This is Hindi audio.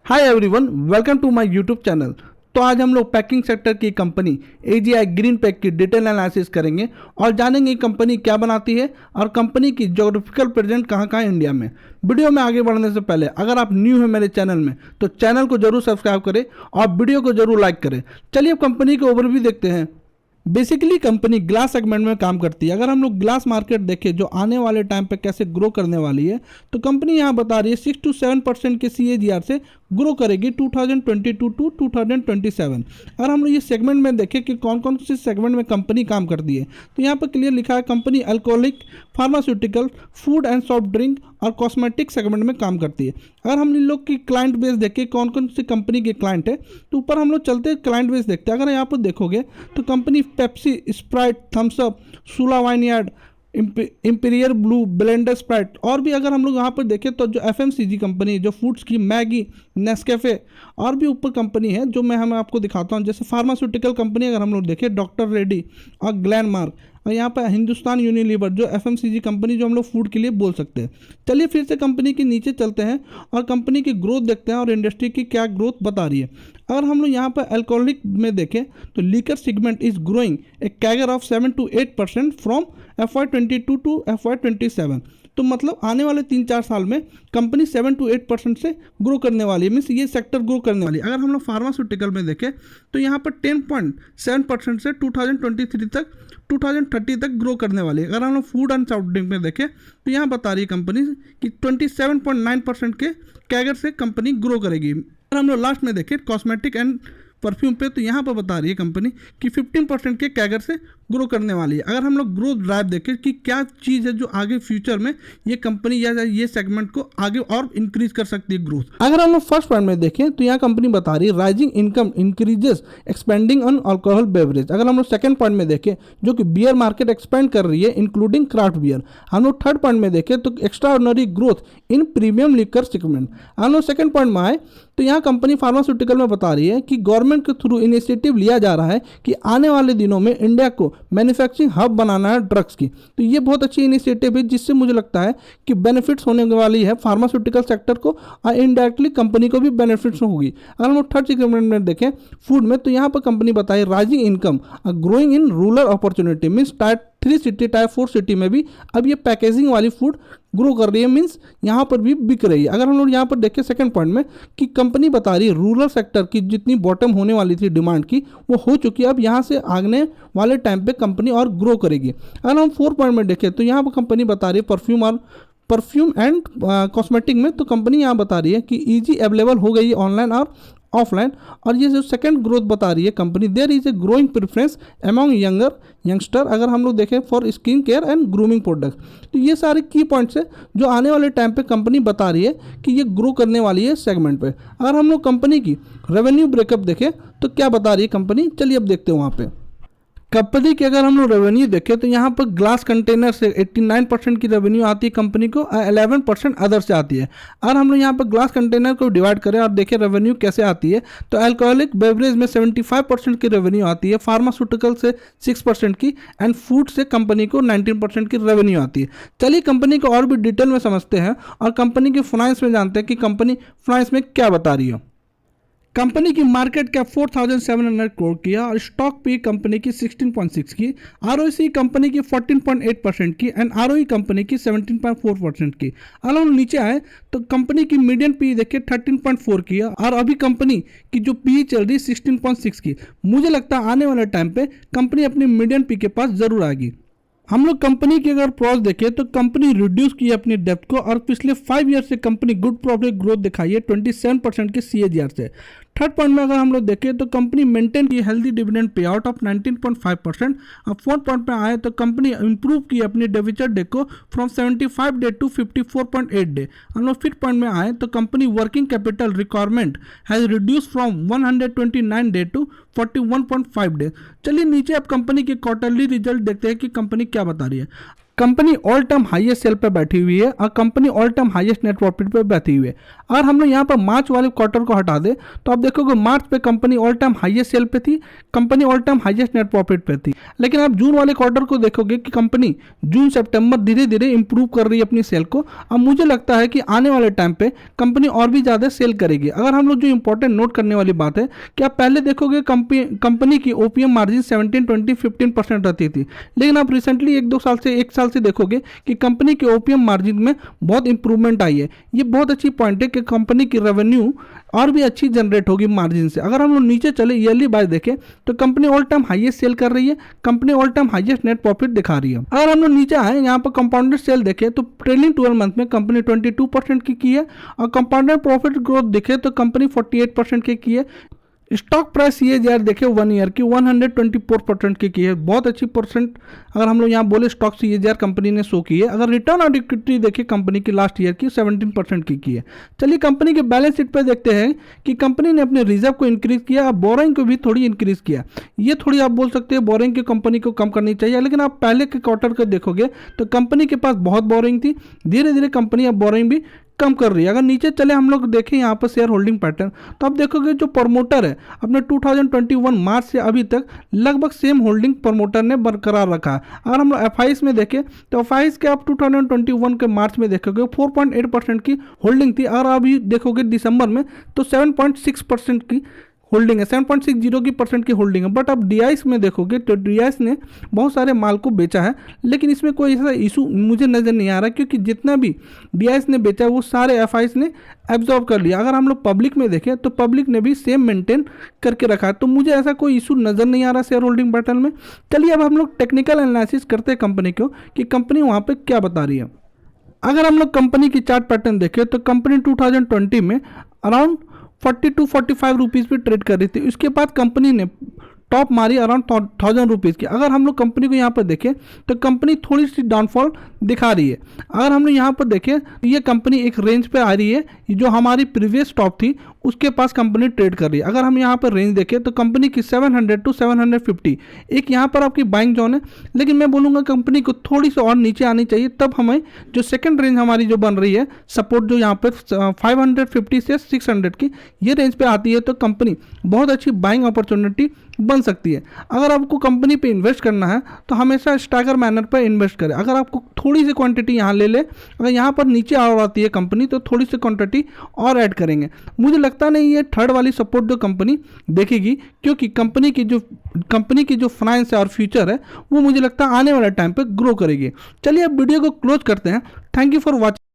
Hi everyone, welcome to my YouTube channel. तो आज हम लोग पैकिंग सेक्टर की कंपनी एजीआई ग्रीन पैक की डिटेल एनालिसिस करेंगे और जानेंगे कंपनी क्या बनाती है और कंपनी की ज्योग्राफिकल प्रेजेंट कहाँ कहाँ है इंडिया में। वीडियो में आगे बढ़ने से पहले अगर आप न्यू हैं मेरे चैनल में तो चैनल को जरूर सब्सक्राइब करें और वीडियो को जरूर लाइक करें। चलिए अब कंपनी के ओवरव्यू देखते हैं। बेसिकली कंपनी ग्लास सेगमेंट में काम करती है। अगर हम लोग ग्लास मार्केट देखें जो आने वाले टाइम पे कैसे ग्रो करने वाली है, तो कंपनी यहाँ बता रही है 6 to 7% के CAGR से ग्रो करेगी 2022 टू 2027। अगर हम लोग ये सेगमेंट में देखें कि कौन कौन से सेगमेंट में कंपनी काम करती है, तो यहाँ पर क्लियर लिखा है company alcoholic, pharmaceutical, food and soft drink और कॉस्मेटिक सेगमेंट में काम करती है। अगर हम इन लोग की क्लाइंट बेस देखें कौन कौन सी कंपनी के क्लाइंट है, तो ऊपर हम लोग चलते क्लाइंट बेस देखते हैं। अगर यहाँ पर देखोगे तो company Pepsi, Sprite, Thums Up, Sula vineyard, Imperial Blue, blender Sprite और भी अगर हम लोग यहाँ पर देखें तो जो FMCG कंपनी जो फूड्स की, मैगी, नेस्कैफे और भी ऊपर कंपनी है जो मैं आपको दिखाता हूँ। जैसे फार्मास्यूटिकल कंपनी अगर हम लोग देखें डॉक्टर रेड्डी और ग्लैनमार्क, और यहाँ पर हिंदुस्तान यूनिलीवर जो FMCG कंपनी जो हम लोग फूड के लिए बोल सकते हैं। चलिए फिर से कंपनी के नीचे चलते हैं और कंपनी की ग्रोथ देखते हैं और इंडस्ट्री की क्या ग्रोथ बता रही है। अगर हम लोग यहाँ पर अल्कोहलिक में देखें तो liquor segment is growing a CAGR of 7 to 8% from FY22 to FY27। तो मतलब आने वाले 3-4 साल में कंपनी 7 to 8% से ग्रो करने वाली है, मीन्स ये सेक्टर ग्रो करने वाली है। अगर हम लोग फार्मास्यूटिकल में देखें तो यहाँ पर 10.7% से 2030 तक ग्रो करने वाली है। अगर हम लोग फूड एंड सॉफ्ट ड्रिंक में देखें तो यहाँ बता रही है कंपनी कि 27.9% के कैगर से कंपनी ग्रो करेगी। अगर हम लोग लास्ट में देखें कॉस्मेटिक एंड परफ्यूम पे, तो यहाँ पर बता रही है कंपनी कि 15% के कैगर से ग्रो करने वाली है। अगर हम लोग ग्रोथ ड्राइव देखें कि क्या चीज़ है जो आगे फ्यूचर में ये कंपनी या ये सेगमेंट को आगे और इंक्रीज कर सकती है ग्रोथ। अगर हम लोग फर्स्ट पॉइंट में देखें तो यहाँ कंपनी बता रही है rising income increases expanding on alcohol beverage. अगर हम लोग सेकंड पॉइंट में देखें जो कि बियर मार्केट एक्सपेंड कर रही है इंक्लूडिंग क्राफ्ट बियर। हम लोग थर्ड पॉइंट में देखें तो extraordinary growth in premium liquor segment. हम लोग सेकंड पॉइंट में आए तो यहाँ कंपनी फार्मास्यूटिकल में बता रही है कि गवर्नमेंट के थ्रू इनिशिएटिव लिया जा रहा है कि आने वाले दिनों में इंडिया को मैन्युफैक्चरिंग हब बनाना है ड्रग्स की। तो ये बहुत अच्छी इनिशिएटिव है जिससे मुझे लगता है कि बेनिफिट्स होने वाली है फार्मास्यूटिकल सेक्टर को और इनडायरेक्टली कंपनी को भी बेनिफिट्स होगी। अगर हम थर्ड सेगमेंट में देखें फूड में, तो यहाँ पर कंपनी बताई rising income growing in rural opportunity, means tyre 3 city, tyre 4 city में भी अब ये पैकेजिंग वाली फूड ग्रो कर रही है, मीन्स यहाँ पर भी बिक रही है। अगर हम लोग यहाँ पर देखें सेकंड पॉइंट में कि कंपनी बता रही है रूरल सेक्टर की जितनी बॉटम होने वाली थी डिमांड की वो हो चुकी है, अब यहाँ से आगने वाले टाइम पे कंपनी और ग्रो करेगी। अगर हम 4 पॉइंट में देखें तो यहाँ पर कंपनी बता रही है परफ्यूम एंड कॉस्मेटिक में, तो कंपनी यहाँ बता रही है कि ईजी अवेलेबल हो गई है ऑनलाइन और ऑफलाइन। और ये जो सेकंड ग्रोथ बता रही है company, there is a growing preference among youngster अगर हम लोग देखें for skin care and grooming product. तो ये सारे की पॉइंट्स है जो आने वाले टाइम पे कंपनी बता रही है कि ये ग्रो करने वाली है सेगमेंट पे। अगर हम लोग कंपनी की रेवेन्यू ब्रेकअप देखें तो क्या बता रही है कंपनी, चलिए अब देखते हैं वहाँ पे कंपनी की। अगर हम लोग रेवेन्यू देखें तो यहाँ पर ग्लास कंटेनर से 89% की रेवेन्यू आती है कंपनी को, 11% अदर से आती है। अगर हम लोग यहाँ पर ग्लास कंटेनर को डिवाइड करें और देखें रेवेन्यू कैसे आती है, तो अल्कोहलिक बेवरेज में 75% की रेवेन्यू आती है, फार्मास्यूटिकल से 6% की एंड फूड से कंपनी को 19% की रेवेन्यू आती है। चलिए कंपनी को और भी डिटेल में समझते हैं और कंपनी के फाइनेंस में जानते हैं कि कंपनी फाइनेंस में क्या बता रही है। कंपनी की मार्केट कैप 4700 करोड़ की है और स्टॉक पी कंपनी की 16.6 की, ROC कंपनी की 14.8% की एंड ROE कंपनी की 17.4% की। अगर हम नीचे आए तो कंपनी की मीडियन पी देखिए 13.4 की है और अभी कंपनी की जो पी चल रही है 16.6 की। मुझे लगता है आने वाले टाइम पे कंपनी अपनी मीडियन पी के पास जरूर आएगी। हम लोग कंपनी की अगर प्रॉस देखें तो कंपनी रिड्यूस की है अपनी डेप्थ को और पिछले 5 ईयर से कंपनी गुड प्रॉफिट ग्रोथ दिखाई है 27% के CAGR से। थर्ड पॉइंट में अगर हम लोग देखें तो कंपनी मेंटेन की healthy dividend pay out of 19.5%। अब फोर्थ पॉइंट पे आए तो कंपनी इंप्रूव की अपनी डेबिटर डे को फ्रॉम 75 डे टू 54.8 डे। हम लोग फिफ्थ पॉइंट में आए तो company working capital requirement has reduce from 129 day to 41.5 day. चलिए नीचे अब कंपनी के क्वार्टरली रिजल्ट देखते हैं कि कंपनी क्या बता रही है। Company all time highest sale पे बैठी हुई है और company all time highest net profit पे बैठी हुई है। अगर हम लोग यहाँ पर मार्च वाले क्वार्टर को हटा दे तो आप देखोगे मार्च पे company all time highest sale पे थी, company all time highest net profit पे थी। लेकिन आप जून वाले क्वार्टर को देखोगे कि कंपनी जून सितंबर धीरे धीरे इंप्रूव कर रही है अपनी सेल को। अब मुझे लगता है कि आने वाले टाइम पे कंपनी और भी ज़्यादा सेल करेगी। अगर हम लोग जो इंपॉर्टेंट नोट करने वाली बात है कि आप पहले देखोगे कंपनी की ओपीएम मार्जिन 17, 20, 15% रहती थी, लेकिन आप रिसेंटली एक साल से देखोगे कि कंपनी के ओपीएम मार्जिन में बहुत इंप्रूवमेंट आई है। ये बहुत अच्छी पॉइंट है कि कंपनी की रेवेन्यू और भी अच्छी जनरेट होगी मार्जिन से। अगर हम लोग नीचे चले ईयरली बाय देखें तो company all time highest sale कर रही है, company all time highest net profit दिखा रही है। अगर हम लोग नीचे आए यहाँ पर कंपाउंडेड सेल देखें तो ट्रेलिंग 12 मंथ में कंपनी 22% की है और कंपाउंडेड प्रॉफिट ग्रोथ देखें तो कंपनी 48% की है। स्टॉक प्राइस CAGR देखे 1 ईयर की 124% की है, बहुत अच्छी परसेंट। अगर हम लोग यहाँ बोले स्टॉक CAGR कंपनी ने शो की है। अगर रिटर्न ऑन इक्विटी देखे कंपनी की लास्ट ईयर की 17% की है। चलिए कंपनी के बैलेंस शीट पे देखते हैं कि कंपनी ने अपने रिजर्व को इंक्रीज किया और बोरिंग को भी थोड़ी इंक्रीज किया। ये थोड़ी आप बोल सकते हैं बोरिंग की कंपनी को कम करनी चाहिए, लेकिन आप पहले के क्वार्टर को देखोगे तो कंपनी के पास बहुत बोरिंग थी। धीरे धीरे कंपनी अब बोरिंग भी कम कर रही है। अगर नीचे चले हम लोग देखें यहाँ पर शेयर होल्डिंग पैटर्न तो आप देखोगे जो प्रमोटर है अपने 2021 मार्च से अभी तक लगभग सेम होल्डिंग प्रमोटर ने बरकरार रखा है। अगर हम लोग FIs में देखें तो FIs के आप 2021 के मार्च में देखोगे 4.8% की होल्डिंग थी और अभी देखोगे दिसंबर में तो 7.6% की होल्डिंग है, 7.60% की होल्डिंग है। बट अब DIs में देखोगे तो DIs ने बहुत सारे माल को बेचा है, लेकिन इसमें कोई ऐसा इशू मुझे नज़र नहीं आ रहा क्योंकि जितना भी DIs ने बेचा वो सारे FIs ने एब्जॉर्व कर लिया। अगर हम लोग पब्लिक में देखें तो पब्लिक ने भी सेम मेंटेन करके रखा है, तो मुझे ऐसा कोई इशू नज़र नहीं आ रहा शेयर होल्डिंग पैटर्न में। चलिए अब हम लोग टेक्निकल एनालिसिस करते हैं कंपनी को कि कंपनी वहाँ पर क्या बता रही है। अगर हम लोग कंपनी की चार्ट पैटर्न देखें तो कंपनी 2020 में अराउंड 42-45 रुपीज़ पे ट्रेड कर रही थी। उसके बाद कंपनी ने टॉप मारी अराउंड 1000 रुपीज़ की। अगर हम लोग कंपनी को यहाँ पर देखें तो कंपनी थोड़ी सी डाउनफॉल दिखा रही है। अगर हम लोग यहाँ पर देखें तो ये कंपनी एक रेंज पे आ रही है, जो हमारी प्रीवियस टॉप थी उसके पास कंपनी ट्रेड कर रही है। अगर हम यहाँ पर रेंज देखें तो कंपनी की 700 to 750 एक यहाँ पर आपकी बाइंग जोन है, लेकिन मैं बोलूँगा कंपनी को थोड़ी सी और नीचे आनी चाहिए, तब हमें जो सेकंड रेंज हमारी जो बन रही है सपोर्ट जो यहाँ पर 550 से 600 की ये रेंज पे आती है तो कंपनी बहुत अच्छी बाइंग अपॉर्चुनिटी बन सकती है। अगर आपको कंपनी पे इन्वेस्ट करना है तो हमेशा स्टैगर मैनर पर इन्वेस्ट करें। अगर आपको थोड़ी सी क्वांटिटी यहाँ ले ले, अगर यहाँ पर नीचे और आती है कंपनी तो थोड़ी सी क्वांटिटी और ऐड करेंगे। मुझे लगता नहीं ये थर्ड वाली सपोर्ट जो कंपनी देखेगी, क्योंकि कंपनी की जो फाइनेंस है और फ्यूचर है वो मुझे लगता है आने वाले टाइम पे ग्रो करेगी। चलिए अब वीडियो को क्लोज करते हैं। Thank you for watching.